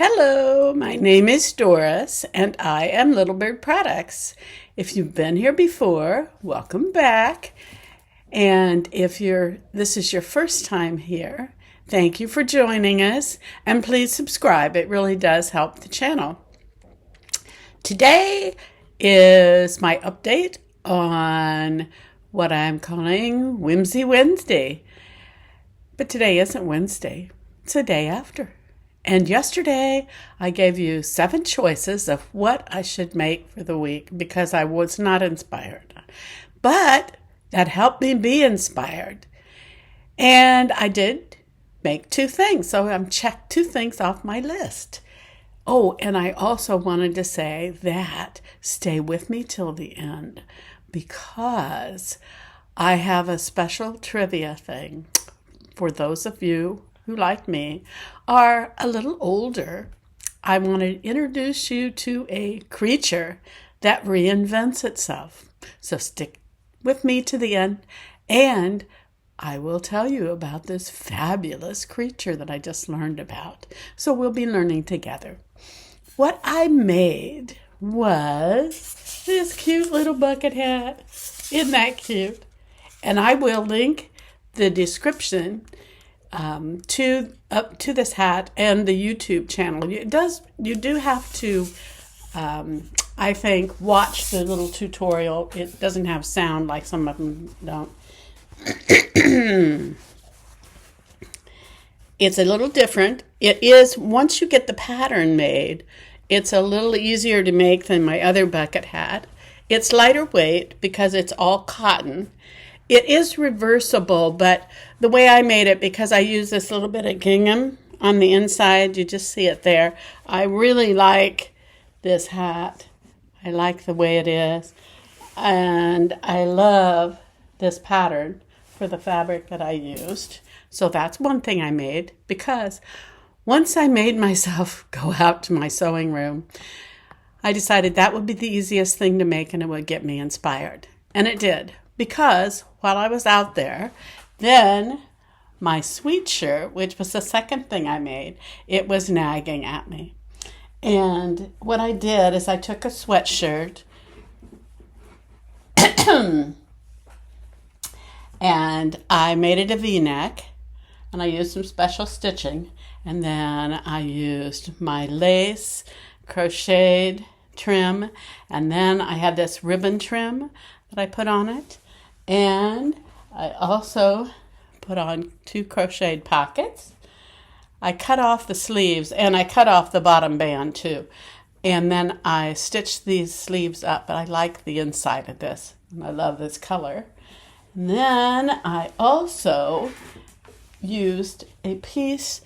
Hello, my name is Doris and I am Little Bird Products. If you've been here before, welcome back. And if this is your first time here, thank you for joining us and please subscribe. It really does help the channel. Today is my update on what I'm calling Whimsy Wednesday. But today isn't Wednesday, it's a day after. And yesterday, I gave you 7 choices of what I should make for the week because I was not inspired. But that helped me be inspired. And I did make 2 things. So I'm checked 2 things off my list. Oh, and I also wanted to say that stay with me till the end because I have a special trivia thing for those of you who, like me, are a little older. I want to introduce you to a creature that reinvents itself. So stick with me to the end, and I will tell you about this fabulous creature that I just learned about. So we'll be learning together. What I made was this cute little bucket hat. Isn't that cute? And I will link the description to this hat and the YouTube channel. You do have to I think watch the little tutorial. It doesn't have sound like some of them don't. It's a little different. It is, once you get the pattern made, it's a little easier to make than my other bucket hat. It's lighter weight because it's all cotton. It is reversible, but the way I made it, because I use this little bit of gingham on the inside, you just see it there. I really like this hat. I like the way it is. And I love this pattern for the fabric that I used. So that's one thing I made, because once I made myself go out to my sewing room, I decided that would be the easiest thing to make and it would get me inspired. And it did. Because while I was out there, then my sweet shirt, which was the second thing I made, it was nagging at me. And what I did is I took a sweatshirt and I made it a V-neck, and I used some special stitching, and then I used my lace crocheted trim, and then I had this ribbon trim that I put on it. And I also put on 2 crocheted pockets. I cut off the sleeves and I cut off the bottom band too. And then I stitched these sleeves up, but I like the inside of this. And I love this color. And then I also used a piece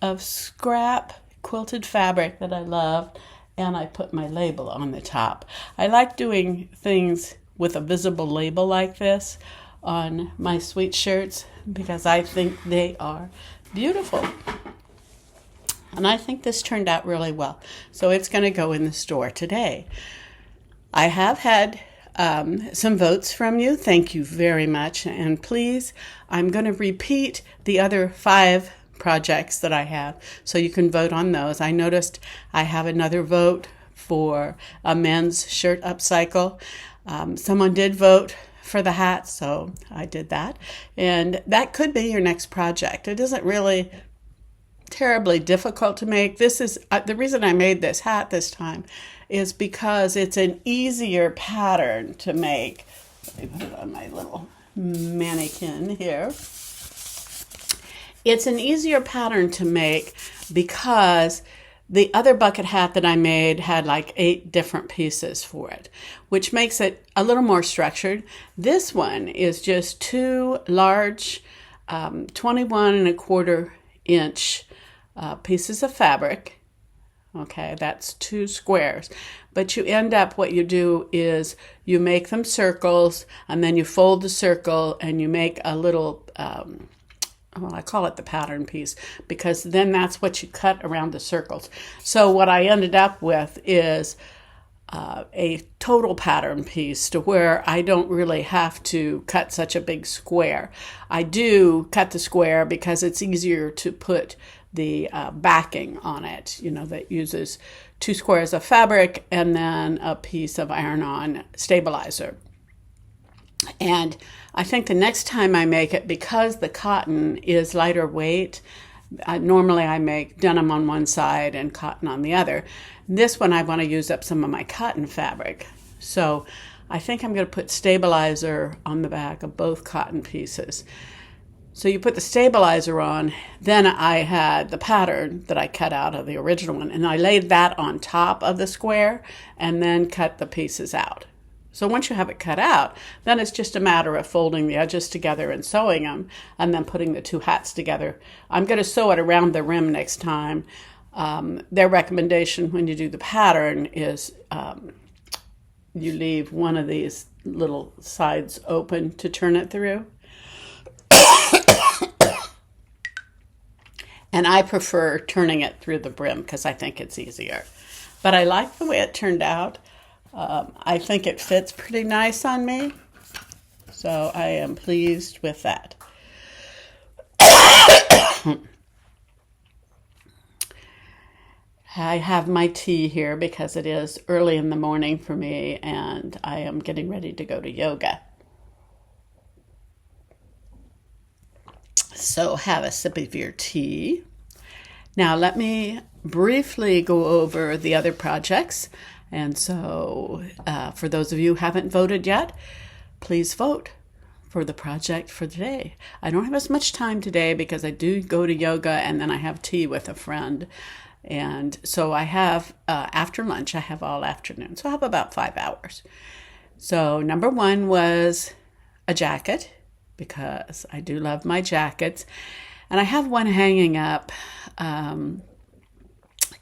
of scrap quilted fabric that I loved, and I put my label on the top. I like doing things with a visible label like this on my sweet shirts because I think they are beautiful. And I think this turned out really well. So it's going to go in the store today. I have had some votes from you. Thank you very much. And please, I'm going to repeat the other 5 projects that I have so you can vote on those. I noticed I have another vote for a men's shirt upcycle. Someone did vote for the hat, so I did that. And that could be your next project. It isn't really terribly difficult to make. This is the reason I made this hat this time is because it's an easier pattern to make. Let me put it on my little mannequin here. It's an easier pattern to make because the other bucket hat that I made had like 8 different pieces for it, which makes it a little more structured. This one is just 2 large 21 1/4-inch pieces of fabric. Okay, that's 2 squares. But you end up, what you do is you make them circles, and then you fold the circle and you make a little well, I call it the pattern piece because then that's what you cut around the circles. So what I ended up with is a total pattern piece to where I don't really have to cut such a big square. I do cut the square because it's easier to put the backing on it, that uses 2 squares of fabric and then a piece of iron-on stabilizer. And I think the next time I make it, because the cotton is lighter weight, normally I make denim on one side and cotton on the other. This one I want to use up some of my cotton fabric. So I think I'm going to put stabilizer on the back of both cotton pieces. So you put the stabilizer on, then I had the pattern that I cut out of the original one, and I laid that on top of the square and then cut the pieces out. So once you have it cut out, then it's just a matter of folding the edges together and sewing them, and then putting the 2 hats together. I'm going to sew it around the rim next time. Their recommendation when you do the pattern is you leave one of these little sides open to turn it through. And I prefer turning it through the brim because I think it's easier. But I like the way it turned out. I think it fits pretty nice on me. So I am pleased with that. I have my tea here because it is early in the morning for me and I am getting ready to go to yoga. So have a sip of your tea. Now let me briefly go over the other projects. And so for those of you who haven't voted yet, please vote for the project for today. I don't have as much time today because I do go to yoga and then I have tea with a friend. And so I have, after lunch, I have all afternoon. So I have about 5 hours. So number 1 was a jacket, because I do love my jackets. And I have one hanging up.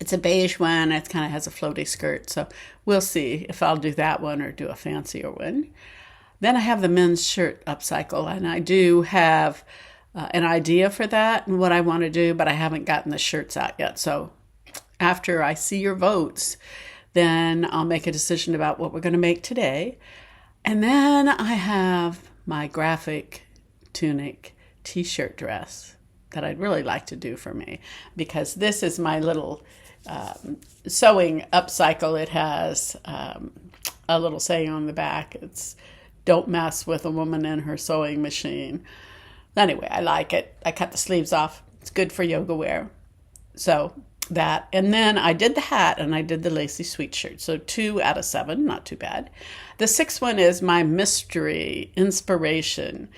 It's a beige one. It kind of has a floaty skirt. So we'll see if I'll do that one or do a fancier one. Then I have the men's shirt upcycle. And I do have an idea for that and what I want to do, but I haven't gotten the shirts out yet. So after I see your votes, then I'll make a decision about what we're going to make today. And then I have my graphic tunic t-shirt dress that I'd really like to do for me, because this is my little sewing upcycle. It has a little saying on the back. It's "Don't mess with a woman in her sewing machine." Anyway, I like it. I cut the sleeves off. It's good for yoga wear. So that, and then I did the hat and I did the lacy sweet shirt. So 2 out of 7, not too bad. The 6th one is my mystery inspiration,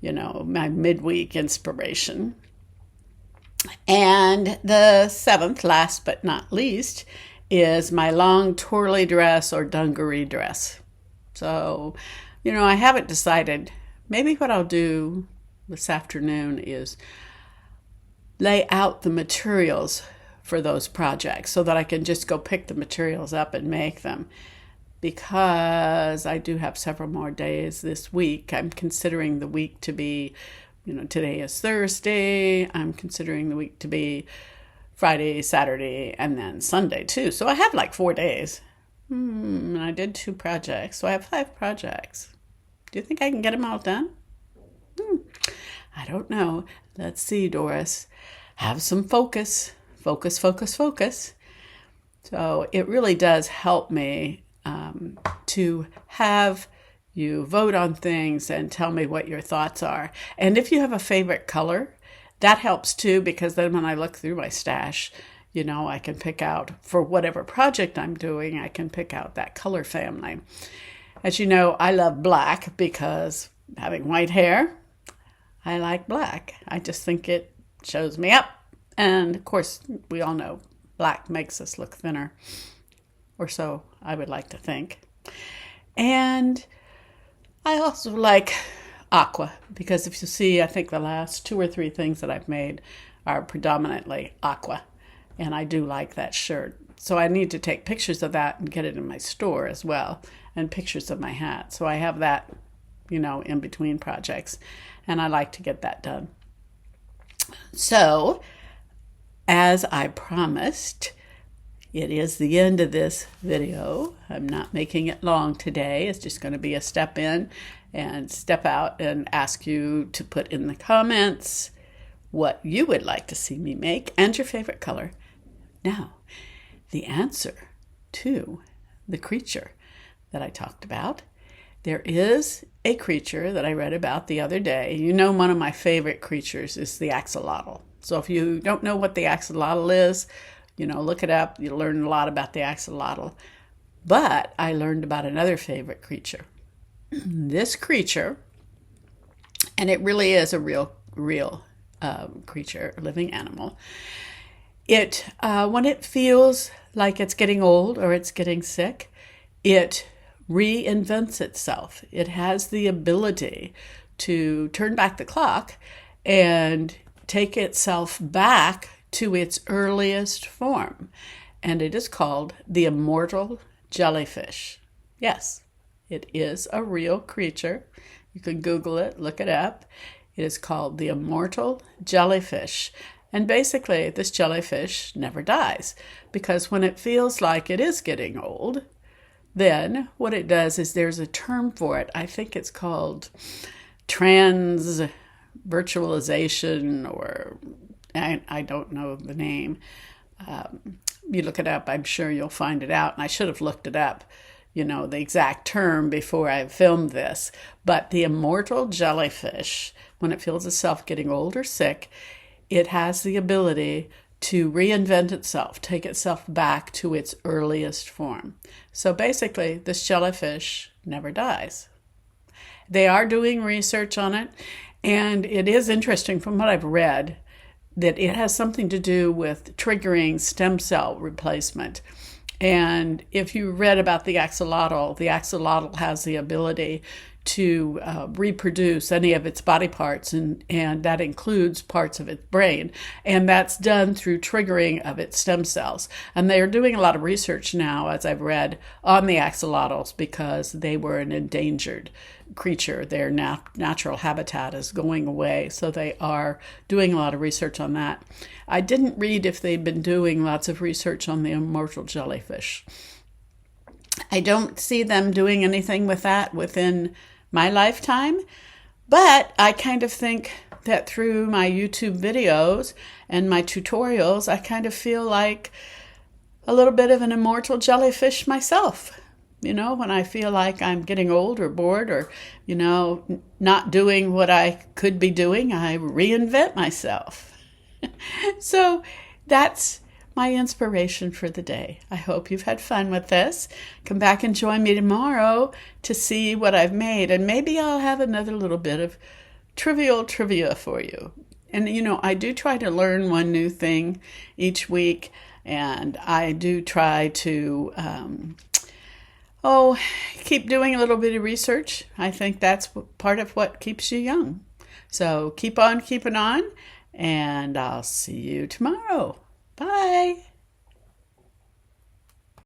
my midweek inspiration. And the 7th, last but not least, is my long twirly dress or dungaree dress. So, I haven't decided. Maybe what I'll do this afternoon is lay out the materials for those projects so that I can just go pick the materials up and make them, because I do have several more days this week. I'm considering the week to be, today is Thursday. I'm considering the week to be Friday, Saturday, and then Sunday too. So I have like 4 days. And I did 2 projects, so I have 5 projects. Do you think I can get them all done? I don't know. Let's see, Doris. Have some focus. Focus, focus, focus. So it really does help me to have you vote on things and tell me what your thoughts are. And if you have a favorite color, that helps too, because then when I look through my stash, I can pick out, for whatever project I'm doing, I can pick out that color family. As you know, I love black because having white hair, I like black. I just think it shows me up. And of course, we all know black makes us look thinner, or so I would like to think. And I also like aqua, because if you see, I think the last 2 or 3 things that I've made are predominantly aqua. And I do like that shirt. So I need to take pictures of that and get it in my store as well, and pictures of my hat. So I have that, in between projects, and I like to get that done. So, as I promised, it is the end of this video. I'm not making it long today. It's just going to be a step in and step out and ask you to put in the comments what you would like to see me make and your favorite color. Now, the answer to the creature that I talked about. There is a creature that I read about the other day. You know, one of my favorite creatures is the axolotl. So if you don't know what the axolotl is, look it up. You'll learn a lot about the axolotl. But I learned about another favorite creature. This creature, and it really is a real creature, a living animal. It when it feels like it's getting old or it's getting sick, it reinvents itself. It has the ability to turn back the clock and take itself back to its earliest form. And it is called the immortal jellyfish. Yes, it is a real creature. You can Google it, look it up. It is called the immortal jellyfish. And basically, this jellyfish never dies because when it feels like it is getting old, then what it does is there's a term for it. I think it's called trans virtualization, or I don't know the name. You look it up, I'm sure you'll find it out. And I should have looked it up, the exact term before I filmed this. But the immortal jellyfish, when it feels itself getting old or sick, it has the ability to reinvent itself, take itself back to its earliest form. So basically, this jellyfish never dies. They are doing research on it, and it is interesting from what I've read that it has something to do with triggering stem cell replacement. And if you read about the axolotl has the ability to reproduce any of its body parts, and that includes parts of its brain. And that's done through triggering of its stem cells. And they're doing a lot of research now, as I've read, on the axolotls because they were an endangered creature. Their natural habitat is going away. So they are doing a lot of research on that. I didn't read if they've been doing lots of research on the immortal jellyfish. I don't see them doing anything with that within my lifetime, but I kind of think that through my YouTube videos and my tutorials, I kind of feel like a little bit of an immortal jellyfish myself. When I feel like I'm getting old or bored or, not doing what I could be doing, I reinvent myself. So that's my inspiration for the day. I hope you've had fun with this. Come back and join me tomorrow to see what I've made, and maybe I'll have another little bit of trivia for you. And I do try to learn one new thing each week, and I do try to keep doing a little bit of research. I think that's part of what keeps you young. So keep on keeping on, and I'll see you tomorrow. Bye.